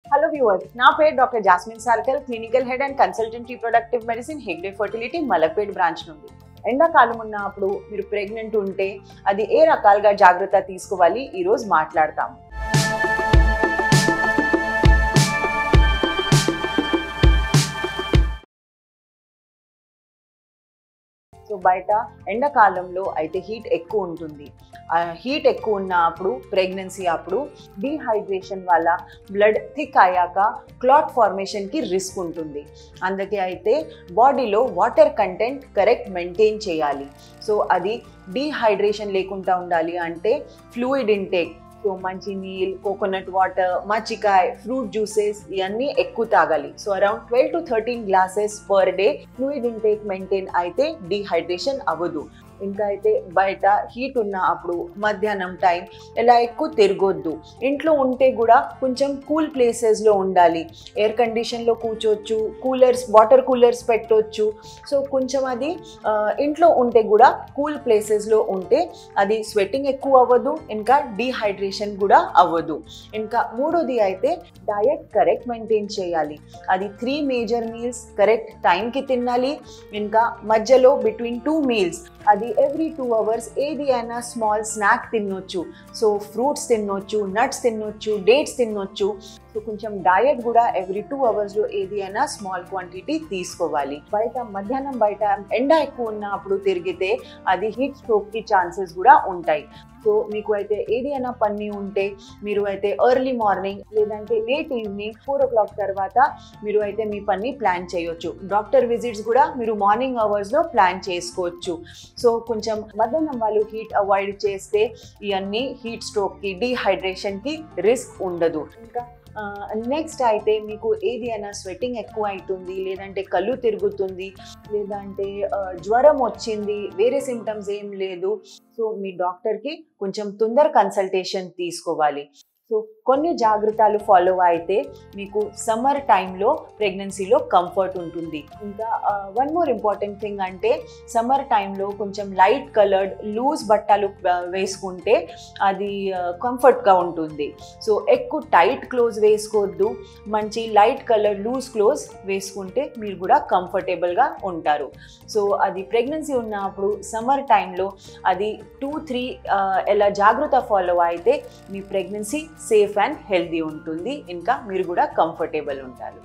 Hello viewers, నా పేరు doctor Jasmine సార్కల్, clinical head and consultant reproductive medicine, Hegde fertility, Malakpet branch నుండి. ఎండాకాలం ఉన్నప్పుడు మీరు ప్రెగ్నెంట్ ఉంటే అది ఏ రకాలుగా జాగ్రత్త తీసుకోవాలి ఈరోజు మాట్లాడతాము. సో బయట ఎండాకాలంలో అయితే హీట్ ఎక్కువ ఉంటుంది. హీట్ ఎక్కువ ఉన్నప్పుడు ప్రెగ్నెన్సీ అప్పుడు డీహైడ్రేషన్ వల్ల బ్లడ్ థిక్ అయ్యాక క్లాట్ ఫార్మేషన్కి రిస్క్ ఉంటుంది. అందుకే అయితే బాడీలో వాటర్ కంటెంట్ కరెక్ట్ మెయింటైన్ చేయాలి. సో అది డీహైడ్రేషన్ లేకుండా ఉండాలి అంటే ఫ్లూయిడ్ ఇంటేక్, సో మంచి నీళ్ళు, కోకోనట్ వాటర్, మజ్జికాయ, ఫ్రూట్ జ్యూసెస్ ఇవన్నీ ఎక్కువ తాగాలి. So around 12 to 13 glasses per day fluid intake maintain అయితే డీహైడ్రేషన్ అవ్వదు. ఇంకా అయితే బయట హీట్ ఉన్న అప్పుడు మధ్యాహ్నం టైం ఇలా ఎక్కువ తిరగొద్దు. ఇంట్లో ఉంటే కూడా కొంచెం కూల్ ప్లేసెస్లో ఉండాలి. ఎయిర్ కండిషన్లో కూర్చోవచ్చు, వాటర్ కూలర్స్ పెట్టవచ్చు. సో కొంచెం అది ఇంట్లో ఉంటే కూడా కూల్ ప్లేసెస్లో ఉంటే అది స్వెట్టింగ్ ఎక్కువ అవ్వదు, ఇంకా డీహైడ్రేషన్ కూడా అవ్వదు. ఇంకా మూడోది అయితే డయట్ కరెక్ట్ మెయింటైన్ చేయాలి. అది 3 మేజర్ మీల్స్ కరెక్ట్ టైంకి తినాలి. ఇంకా మధ్యలో బిట్వీన్ 2 మీల్స్ అది ఎవ్రీ 2 hours ఏది అయినా స్మాల్ స్నాక్ తినొచ్చు. సో ఫ్రూట్స్ తినొచ్చు, నట్స్ తినొచ్చు, డేట్స్ తినొచ్చు. సో కొంచెం డయట్ కూడా ఎవ్రీ 2 hours ఏది అయినా స్మాల్ క్వాంటిటీ తీసుకోవాలి. మధ్యాహ్నం బయట ఎండ ఎక్కువ ఉన్నప్పుడు తిరిగితే అది హీట్ స్ట్రోక్కి ఛాన్సెస్ కూడా ఉంటాయి. సో మీకు అయితే ఏది అయినా పని ఉంటే మీరు అయితే ఎర్లీ మార్నింగ్ లేదంటే లేట్ ఈవినింగ్ 4 o'clock తర్వాత మీరు అయితే మీ పని ప్లాన్ చేయొచ్చు. డాక్టర్ విజిట్స్ కూడా మీరు మార్నింగ్ అవర్స్లో ప్లాన్ చేసుకోవచ్చు. సో కొంచెం మధ్యాహ్నం వాళ్ళు హీట్ అవాయిడ్ చేస్తే ఇవన్నీ హీట్ స్ట్రోక్కి, డీహైడ్రేషన్కి రిస్క్ ఉండదు. ఇంకా నెక్స్ట్ అయితే మీకు ఏది అయినా స్వెట్టింగ్ ఎక్కువ అవుతుంది, లేదంటే కళ్ళు తిరుగుతుంది, లేదంటే జ్వరం వచ్చింది, వేరే సిమ్టమ్స్ ఏం లేదు, సో మీ డాక్టర్కి కొంచెం తొందర కన్సల్టేషన్ తీసుకోవాలి. సో కొన్ని జాగ్రత్తలు ఫాలో అయితే మీకు సమ్మర్ టైంలో ప్రెగ్నెన్సీలో కంఫర్ట్ ఉంటుంది. ఇంకా వన్ మోర్ ఇంపార్టెంట్ థింగ్ అంటే సమ్మర్ టైంలో కొంచెం లైట్ కలర్డ్ లూజ్ బట్టలు వేసుకుంటే అది కంఫర్ట్గా ఉంటుంది. సో ఎక్కువ టైట్ క్లోజ్ వేసుకోవద్దు, మంచి లైట్ కలర్ లూజ్ క్లోజ్ వేసుకుంటే మీరు కూడా కంఫర్టబుల్గా ఉంటారు. సో అది ప్రెగ్నెన్సీ ఉన్నప్పుడు సమ్మర్ టైంలో అది 2-3 ఎలా జాగ్రత్త ఫాలో అయితే మీ ప్రెగ్నెన్సీ సేఫ్ అండ్ హెల్దీ ఉంటుంది. ఇంకా మీరు కూడా కంఫర్టబుల్ ఉంటారు.